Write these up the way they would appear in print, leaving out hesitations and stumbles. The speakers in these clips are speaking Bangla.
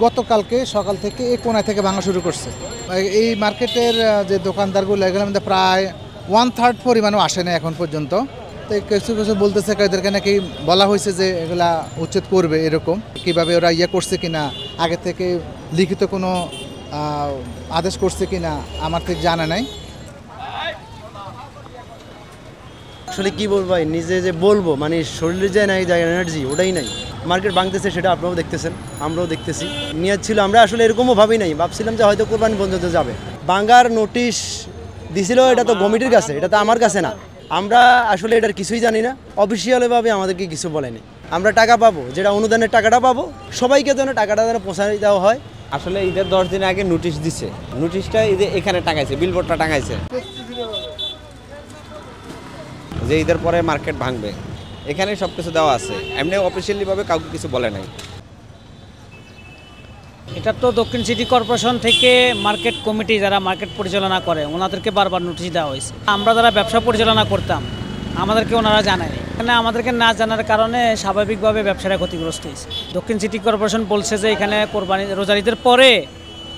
গতকালকে সকাল থেকে এই কোণা থেকে ভাঙা শুরু করছে। এই মার্কেটের যে দোকানদারগুলো এগুলোর মধ্যে প্রায় 1/3 পরিমাণও আসে না এখন পর্যন্ত। তো কিছু কিছু বলতেছে এদেরকে নাকি বলা হয়েছে যে এগুলা উচ্ছেদ করবে, এরকম কিভাবে ওরা করছে কিনা, আগে থেকে লিখিত কোনো আদেশ করছে কিনা আমার ঠিক জানা নাই। আসলে কি বলবো ভাই, নিজে যে বলবো মানে শরীরে যায় নাই, যায় এনার্জি ওটাই নাই। মার্কেট ভাঙতেছে সেটা আপনারাও দেখতেছেন, আমরাও দেখতেছি। নিয়ত ছিল, আমরা আসলে এরকমও ভাবি নাই, ভাবছিলাম যে হয়তো কোরবানি পর্যন্ত যাবে। ভাঙার নোটিশ দিছিল, এটা তো কমিটির কাছে, এটা তো আমার কাছে না। আমরা আসলে এটার কিছুই জানি না, অফিসিয়ালভাবে আমাদেরকে কিছু বলেনি। আমরা টাকা পাবো, যেটা অনুদানের টাকাটা পাবো, সবাইকে যেন টাকাটা যেন পৌঁছায় দেওয়া হয়। আসলে ঈদের 10 দিন আগে নোটিশ দিছে, নোটিশটা এখানে টাঙাইছে, বিলবোর্ডটা টাঙাইছে যে ঈদের পরে মার্কেট ভাঙবে। এখানে সব কিছু দেওয়া আছে, এমনি অফিসিয়ালিভাবে কাউকে কিছু বলে নাই। এটা তো দক্ষিণ সিটি কর্পোরেশন থেকে মার্কেট কমিটি যারা মার্কেট পরিচালনা করে ওনাদেরকে বারবার নোটিশ দেওয়া হয়েছে। আমরা যারা ব্যবসা পরিচালনা করতাম আমাদেরকে ওনারা জানায় এখানে, আমাদেরকে না জানার কারণে স্বাভাবিকভাবে ব্যবসাটা ক্ষতিগ্রস্ত হয়েছে। দক্ষিণ সিটি কর্পোরেশন বলছে যে এখানে কোরবানি রোজার ঈদের পরে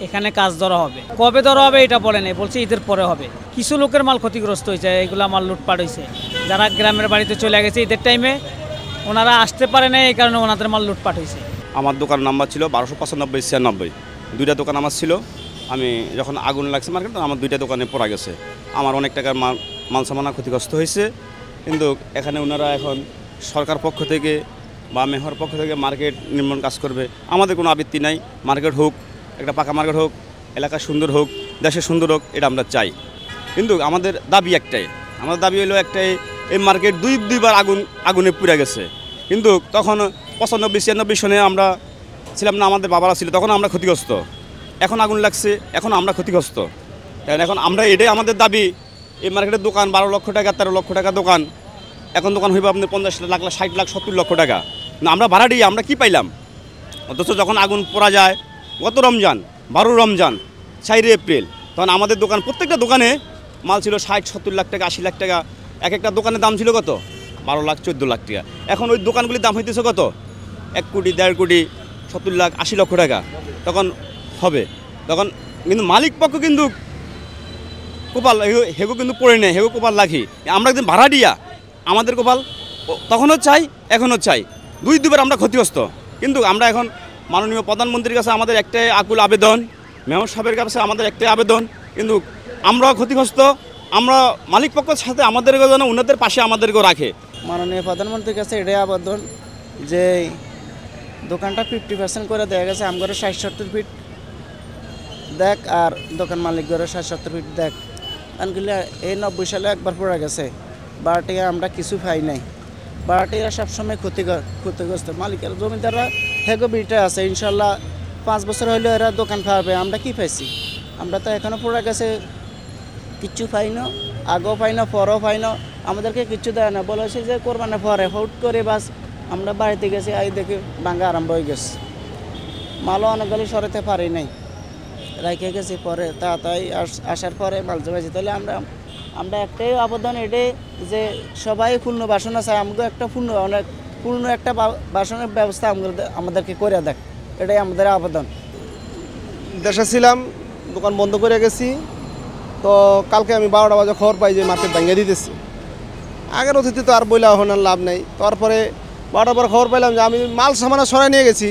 এখানে কাজ ধরা হবে, কবে ধরা হবে এটা বলে নেই, বলছে ঈদের পরে হবে। কিছু লোকের মাল ক্ষতিগ্রস্ত হয়েছে, এগুলো মাল লুটপাট হয়েছে। যারা গ্রামের বাড়িতে চলে গেছে ঈদের টাইমে ওনারা আসতে পারে না, এই কারণে ওনাদের মাল লুটপাট হয়েছে। আমার দোকান নাম্বার ছিল 1295-96, দুইটা দোকান আমার ছিল। আমি যখন আগুন লাগছে মার্কেট, আমার দুইটা দোকানে পড়া গেছে, আমার অনেক টাকার মাল সামানা ক্ষতিগ্রস্ত হয়েছে। কিন্তু এখানে ওনারা এখন সরকার পক্ষ থেকে বা মেয়র পক্ষ থেকে মার্কেট নির্মাণ কাজ করবে, আমাদের কোনো আপত্তি নাই। মার্কেট হোক, একটা পাকা মার্কেট হোক, এলাকা সুন্দর হোক, দেশে সুন্দর হোক, এটা আমরা চাই। কিন্তু আমাদের দাবি একটাই, আমাদের দাবি হলো একটাই, এই মার্কেট দুইবার আগুনে পুড়ে গেছে। কিন্তু তখন 95-96 সনে আমরা ছিলাম না, আমাদের বাবারা ছিল, তখন আমরা ক্ষতিগ্রস্ত। এখন আগুন লাগছে, এখন আমরা ক্ষতিগ্রস্ত। এখন আমরা এটাই আমাদের দাবি। এই মার্কেটের দোকান 12 লক্ষ টাকা 13 লক্ষ টাকা দোকান, এখন দোকান হইবে আপনার 50 লাখ 60 লাখ 70 লক্ষ টাকা। না আমরা ভাড়া দিই, আমরা কি পাইলাম? অথচ যখন আগুন পোড়া যায়, গত রমজান 12 রমজান 4 এপ্রিল, তখন আমাদের দোকান প্রত্যেকটা দোকানে মাল ছিল 60-70 লাখ টাকা 80 লাখ টাকা। এক একটা দোকানের দাম ছিল কত? 12 লাখ 14 লাখ টাকা। এখন ওই দোকানগুলির দাম হইতেছে কত? 1 কোটি 1.5 কোটি 70 লাখ 80 লক্ষ টাকা তখন হবে। তখন কিন্তু মালিক পক্ষ কিন্তু কোপাল হেগো কিন্তু পড়ে নেয়, হেগো কোপাল লাখি। আমরা একদিন ভাড়া দিয়া আমাদের কোপাল তখনও চাই, এখনও চাই, দুইবার আমরা ক্ষতিগ্রস্ত। কিন্তু আমরা এখন মাননীয় প্রধানমন্ত্রীর কাছে আমাদের একটাই আকুল আবেদন, মেয়র সাহেবের কাছে আমাদের একটাই আবেদন, কিন্তু আমরাও ক্ষতিগ্রস্ত। আমরা মালিক পক্ষের সাথে আমাদেরকে যেন উন্নতের পাশে আমাদেরকেও রাখে। মাননীয় প্রধানমন্ত্রীর কাছে এটাই আবেদন যে দোকানটা 50% করে দেওয়া গেছে, আমগরে 60-70 ফিট দেখ, আর দোকান মালিক ঘরে 60-70 ফিট দেখ। কারণগুলো এই 90 সালে একবার পড়ে গেছে, ভাড়াটিয়া আমরা কিছু পাই নাই। ভাড়াটিয়া সবসময় ক্ষতিগ্রস্ত। মালিকের জমিদাররা হেগো বিটা আছে, ইনশাল্লাহ 5 বছর হইলে এরা দোকান পাবে। আমরা কি পাইছি? আমরা তো এখনও পড়ে গেছে, কিচ্ছু পাই না, আগেও পাই না, পরেও পাই না। আমাদেরকে কিচ্ছু দেয় না, বলেছে যে কোরবানি পরে হুট করে বাস আমরা বাড়িতে গেছি, আই দেখে ভাঙা আরম্ভ হয়ে গেছে। মালও অনেকগুলি সরাতে পারি নাই, রেখে গেছি। পরে তাড়াতাড়ি আসার পরে মাল জমাইছি। তাহলে আমরা একটাই আবেদন এটাই যে সবাই পূর্ণ বাসন আছে, আমাকে একটা পূর্ণ একটা বাসনের ব্যবস্থা আমাদেরকে করে দেখ, এটাই আমাদের আবেদন। দেশে ছিলাম, দোকান বন্ধ করে গেছি। তো কালকে আমি 12টা বাজে খবর পাই যে মার্কেট ভেঙে দিতেছি। আগের অতিথি তো আর বইলা হওয়ার লাভ নেই। তারপরে 12টার পর খবর পাইলাম যে আমি মাল সামানা সরাই নিয়ে গেছি।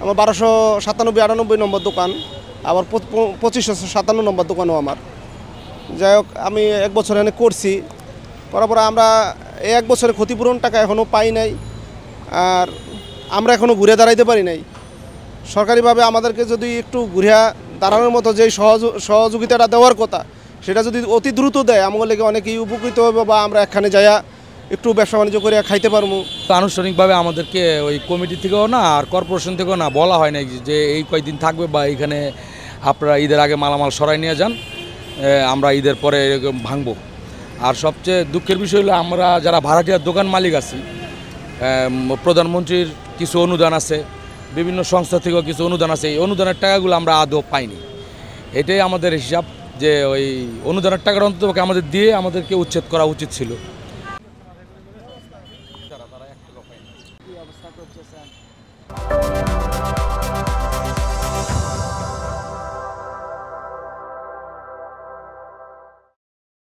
আমার 1297-98 নম্বর দোকান, আবার 2557 নম্বর দোকানও আমার। যাই হোক, আমি 1 বছর এনে করছি, করার পরে আমরা এই 1 বছরের ক্ষতিপূরণ টাকা এখনও পাই নাই, আর আমরা এখনও ঘুরে দাঁড়াইতে পারি নাই। সরকারিভাবে আমাদেরকে যদি একটু ঘুরে দাঁড়ানোর মতো যেই সহযোগিতাটা দেওয়ার কথা, সেটা যদি অতি দ্রুত দেয়, আমাদের লেগে অনেকেই উপকৃত হবে, বা আমরা এখানে যাইয়া একটু ব্যবসা বাণিজ্য করে খাইতে পারবো। আনুষ্ঠানিকভাবে আমাদেরকে ওই কমিটি থেকেও না আর কর্পোরেশন থেকেও না বলা হয় না যে এই কয়েকদিন থাকবে বা এইখানে আপনারা ঈদের আগে মালামাল সরাই নিয়ে যান, আমরা ঈদের পরে এরকম ভাঙবো। আর সবচেয়ে দুঃখের বিষয় হলো আমরা যারা ভাড়াটিয়ার দোকান মালিক আছি, প্রধানমন্ত্রীর কিছু অনুদান আছে, বিভিন্ন সংস্থা থেকেও কিছু অনুদান আছে, এই অনুদানের টাকাগুলো আমরা আদৌ পাইনি। এটাই আমাদের হিসাব যে ওই অনুদানের টাকাটা অন্তত আমাদের দিয়ে আমাদেরকে উচ্ছেদ করা উচিত ছিল। বাংলাদেশ।